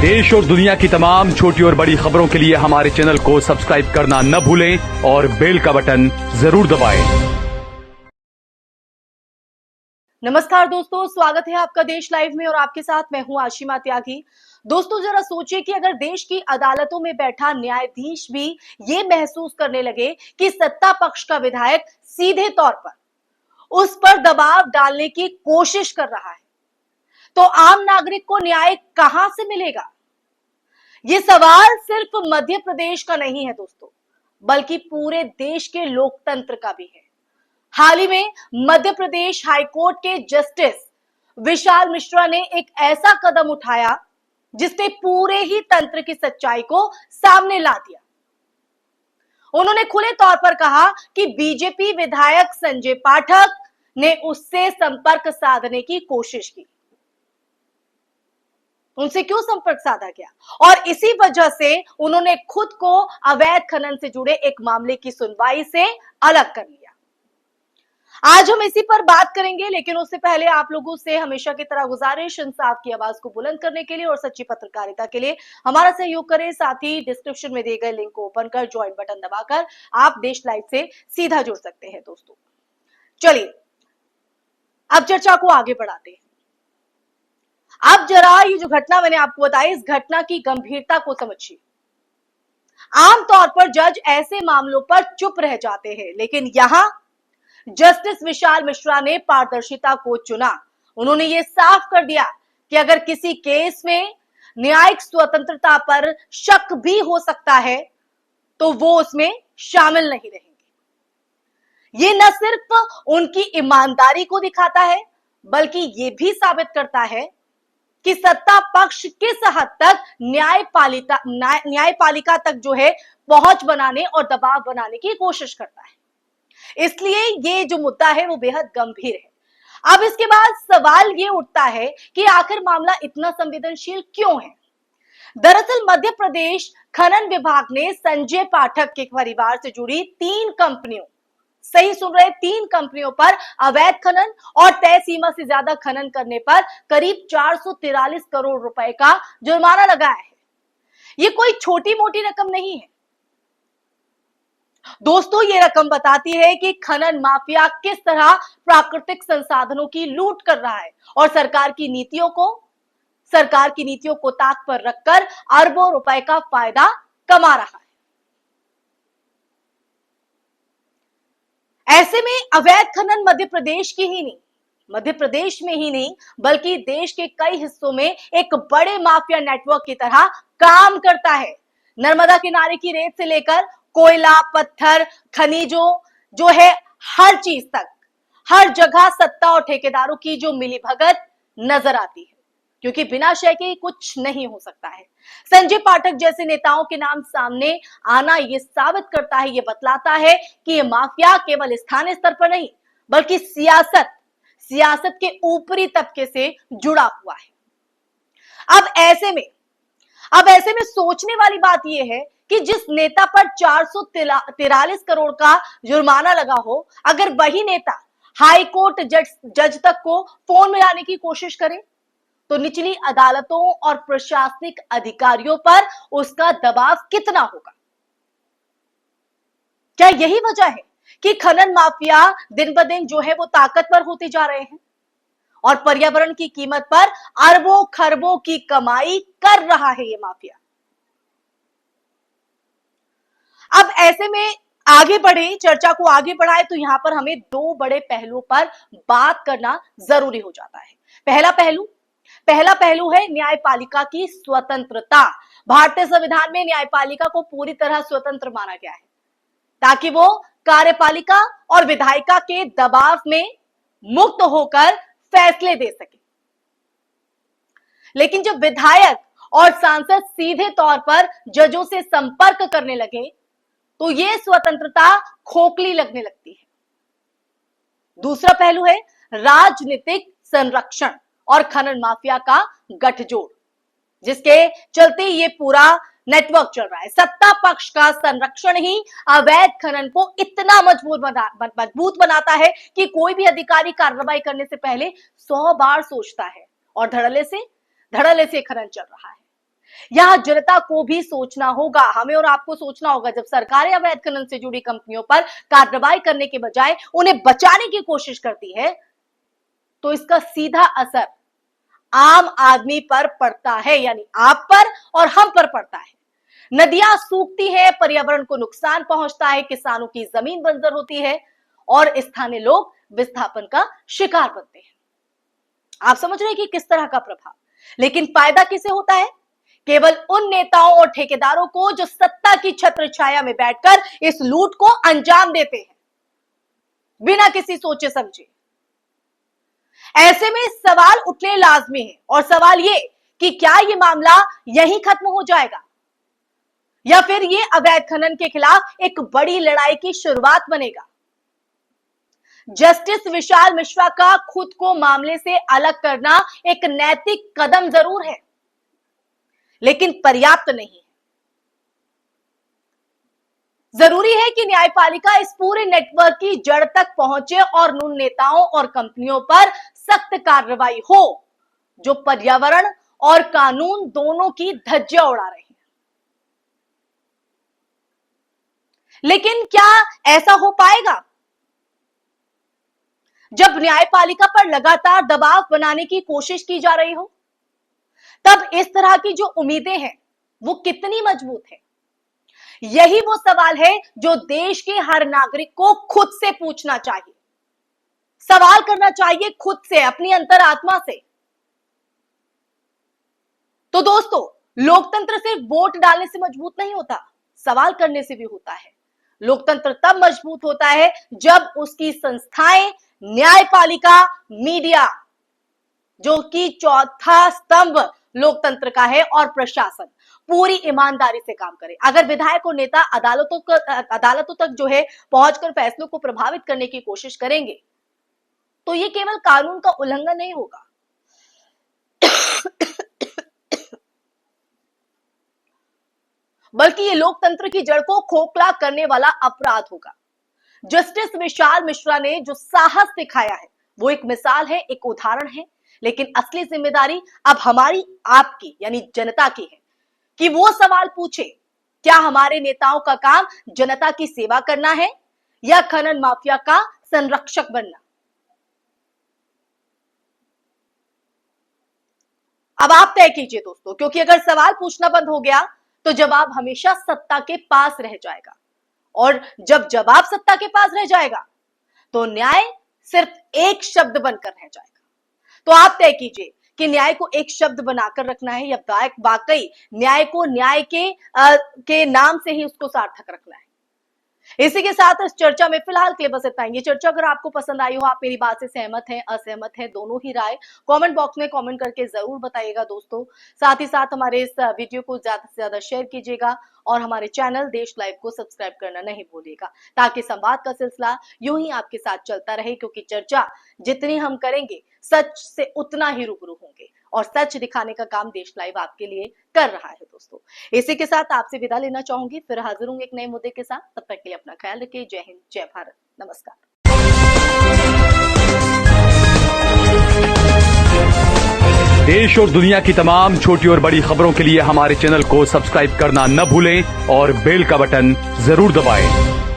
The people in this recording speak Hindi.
देश और दुनिया की तमाम छोटी और बड़ी खबरों के लिए हमारे चैनल को सब्सक्राइब करना न भूलें और बेल का बटन जरूर दबाएं। नमस्कार दोस्तों, स्वागत है आपका देश लाइव में और आपके साथ मैं हूं आशिमा त्यागी। दोस्तों, जरा सोचिए कि अगर देश की अदालतों में बैठा न्यायाधीश भी ये महसूस करने लगे कि सत्ता पक्ष का विधायक सीधे तौर पर उस पर दबाव डालने की कोशिश कर रहा है, तो आम नागरिक को न्याय कहां से मिलेगा? ये सवाल सिर्फ मध्य प्रदेश का नहीं है दोस्तों, बल्कि पूरे देश के लोकतंत्र का भी है। हाल ही में मध्य प्रदेश हाईकोर्ट के जस्टिस विशाल मिश्रा ने एक ऐसा कदम उठाया जिसने पूरे ही तंत्र की सच्चाई को सामने ला दिया। उन्होंने खुले तौर पर कहा कि बीजेपी विधायक संजय पाठक ने उससे संपर्क साधने की कोशिश की। उनसे क्यों संपर्क साधा गया और इसी वजह से उन्होंने खुद को अवैध खनन से जुड़े एक मामले की सुनवाई से अलग कर लिया। आज हम इसी पर बात करेंगे, लेकिन उससे पहले आप लोगों से हमेशा की तरह गुजारिश, इंसाफ की आवाज को बुलंद करने के लिए और सच्ची पत्रकारिता के लिए हमारा सहयोग करें। साथ ही डिस्क्रिप्शन में दिए गए लिंक को ओपन कर ज्वाइन बटन दबाकर आप देश लाइव से सीधा जुड़ सकते हैं। दोस्तों चलिए अब चर्चा को आगे बढ़ाते हैं। अब जरा ये जो घटना मैंने आपको बताई, इस घटना की गंभीरता को समझिए। आमतौर पर जज ऐसे मामलों पर चुप रह जाते हैं, लेकिन यहां जस्टिस विशाल मिश्रा ने पारदर्शिता को चुना। उन्होंने ये साफ कर दिया कि अगर किसी केस में न्यायिक स्वतंत्रता पर शक भी हो सकता है तो वो उसमें शामिल नहीं रहेंगे। ये न सिर्फ उनकी ईमानदारी को दिखाता है, बल्कि ये भी साबित करता है कि सत्ता पक्ष किस हद तक न्यायपालिका तक जो है पहुंच बनाने और दबाव बनाने की कोशिश करता है। इसलिए ये जो मुद्दा है वो बेहद गंभीर है। अब इसके बाद सवाल ये उठता है कि आखिर मामला इतना संवेदनशील क्यों है? दरअसल मध्य प्रदेश खनन विभाग ने संजय पाठक के परिवार से जुड़ी 3 कंपनियों, सही सुन रहे, 3 कंपनियों पर अवैध खनन और तय सीमा से ज्यादा खनन करने पर करीब 443 करोड़ रुपए का जुर्माना लगाया है। ये कोई छोटी मोटी रकम नहीं है दोस्तों। ये रकम बताती है कि खनन माफिया किस तरह प्राकृतिक संसाधनों की लूट कर रहा है और सरकार की नीतियों को ताक पर रखकर अरबों रुपए का फायदा कमा रहा है। ऐसे में अवैध खनन मध्य प्रदेश में ही नहीं बल्कि देश के कई हिस्सों में एक बड़े माफिया नेटवर्क की तरह काम करता है। नर्मदा किनारे की रेत से लेकर कोयला, पत्थर, खनिजों जो है हर चीज तक, हर जगह सत्ता और ठेकेदारों की जो मिलीभगत नजर आती है, क्योंकि बिना शय के कुछ नहीं हो सकता है। संजय पाठक जैसे नेताओं के नाम सामने आना ये साबित करता है, ये बतलाता है कि ये माफिया केवल स्थानीय स्तर पर नहीं बल्कि सियासत के ऊपरी तबके से जुड़ा हुआ है। अब ऐसे में सोचने वाली बात यह है कि जिस नेता पर 443 करोड़ का जुर्माना लगा हो, अगर वही नेता हाई कोर्ट जज तक को फोन मिलाने की कोशिश करे तो निचली अदालतों और प्रशासनिक अधिकारियों पर उसका दबाव कितना होगा? क्या यही वजह है कि खनन माफिया दिन ब दिन जो है वो ताकतवर होते जा रहे हैं और पर्यावरण की कीमत पर अरबों खरबों की कमाई कर रहा है ये माफिया? अब ऐसे में चर्चा को आगे बढ़ाए तो यहां पर हमें 2 बड़े पहलुओं पर बात करना जरूरी हो जाता है। पहला पहलू है न्यायपालिका की स्वतंत्रता। भारतीय संविधान में न्यायपालिका को पूरी तरह स्वतंत्र माना गया है ताकि वो कार्यपालिका और विधायिका के दबाव में मुक्त होकर फैसले दे सके। लेकिन जब विधायक और सांसद सीधे तौर पर जजों से संपर्क करने लगे तो ये स्वतंत्रता खोखली लगने लगती है। दूसरा पहलू है राजनीतिक संरक्षण और खनन माफिया का गठजोड़, जिसके चलते ये पूरा नेटवर्क चल रहा है। सत्ता पक्ष का संरक्षण ही अवैध खनन को इतना मजबूत बनाता है कि कोई भी अधिकारी कार्रवाई करने से पहले 100 बार सोचता है और धड़ल्ले से खनन चल रहा है। यह जनता को भी सोचना होगा, हमें और आपको सोचना होगा। जब सरकारें अवैध खनन से जुड़ी कंपनियों पर कार्रवाई करने के बजाय उन्हें बचाने की कोशिश करती है, तो इसका सीधा असर आम आदमी पर पड़ता है, यानी आप पर और हम पर पड़ता है। नदियां सूखती है, पर्यावरण को नुकसान पहुंचता है, किसानों की जमीन बंजर होती है और स्थानीय लोग विस्थापन का शिकार बनते हैं। आप समझ रहे हैं कि किस तरह का प्रभाव। लेकिन फायदा किसे होता है? केवल उन नेताओं और ठेकेदारों को जो सत्ता की छत्र छाया में बैठकर इस लूट को अंजाम देते हैं बिना किसी सोचे समझे। ऐसे में सवाल उठने लाजमी है, और सवाल ये कि क्या ये मामला यहीं खत्म हो जाएगा या फिर ये अवैध खनन के खिलाफ एक बड़ी लड़ाई की शुरुआत बनेगा। जस्टिस विशाल मिश्रा का खुद को मामले से अलग करना एक नैतिक कदम जरूर है, लेकिन पर्याप्त नहीं है। जरूरी है कि न्यायपालिका इस पूरे नेटवर्क की जड़ तक पहुंचे और उन नेताओं और कंपनियों पर सख्त कार्रवाई हो जो पर्यावरण और कानून दोनों की धज्जियां उड़ा रहे हैं। लेकिन क्या ऐसा हो पाएगा? जब न्यायपालिका पर लगातार दबाव बनाने की कोशिश की जा रही हो, तब इस तरह की जो उम्मीदें हैं वो कितनी मजबूत है? यही वो सवाल है जो देश के हर नागरिक को खुद से पूछना चाहिए, सवाल करना चाहिए खुद से, अपनी अंतरात्मा से। तो दोस्तों, लोकतंत्र सिर्फ वोट डालने से मजबूत नहीं होता, सवाल करने से भी होता है। लोकतंत्र तब मजबूत होता है जब उसकी संस्थाएं, न्यायपालिका, मीडिया, जो कि चौथा स्तंभ लोकतंत्र का है, और प्रशासन पूरी ईमानदारी से काम करे। अगर विधायक और नेता अदालतों तक जो है पहुंचकर फैसलों को प्रभावित करने की कोशिश करेंगे, तो ये केवल कानून का उल्लंघन नहीं होगा, बल्कि ये लोकतंत्र की जड़ को खोखला करने वाला अपराध होगा। जस्टिस विशाल मिश्रा ने जो साहस दिखाया है वो एक मिसाल है, एक उदाहरण है, लेकिन असली जिम्मेदारी अब हमारी, आपकी, यानी जनता की है कि वो सवाल पूछे, क्या हमारे नेताओं का काम जनता की सेवा करना है या खनन माफिया का संरक्षक बनना? अब आप तय कीजिए दोस्तों, क्योंकि अगर सवाल पूछना बंद हो गया तो जवाब हमेशा सत्ता के पास रह जाएगा, और जब जवाब सत्ता के पास रह जाएगा तो न्याय सिर्फ एक शब्द बनकर रह जाएगा। तो आप तय कीजिए कि न्याय को एक शब्द बनाकर रखना है या वाकई न्याय को न्याय के नाम से ही उसको सार्थक रखना है। इसी के साथ इस चर्चा में फिलहाल के लिए बस इतना ही। ये चर्चा अगर आपको पसंद आई हो, आप मेरी बात से सहमत हैं, असहमत हैं, दोनों ही राय कमेंट बॉक्स में कमेंट करके जरूर बताइएगा दोस्तों। साथ ही साथ हमारे इस वीडियो को ज्यादा से ज्यादा शेयर कीजिएगा और हमारे चैनल देश लाइव को सब्सक्राइब करना नहीं भूलिएगा, ताकि संवाद का सिलसिला यूं ही आपके साथ चलता रहे, क्योंकि चर्चा जितनी हम करेंगे सच से उतना ही रूबरू होंगे, और सच दिखाने का काम देश लाइव आपके लिए कर रहा है दोस्तों। इसी के साथ आपसे विदा लेना चाहूंगी, फिर हाजिर हूं एक नए मुद्दे के साथ। तब तक के लिए अपना ख्याल रखिए। जय हिंद, जय भारत, नमस्कार। देश और दुनिया की तमाम छोटी और बड़ी खबरों के लिए हमारे चैनल को सब्सक्राइब करना न भूलें और बेल का बटन जरूर दबाएं।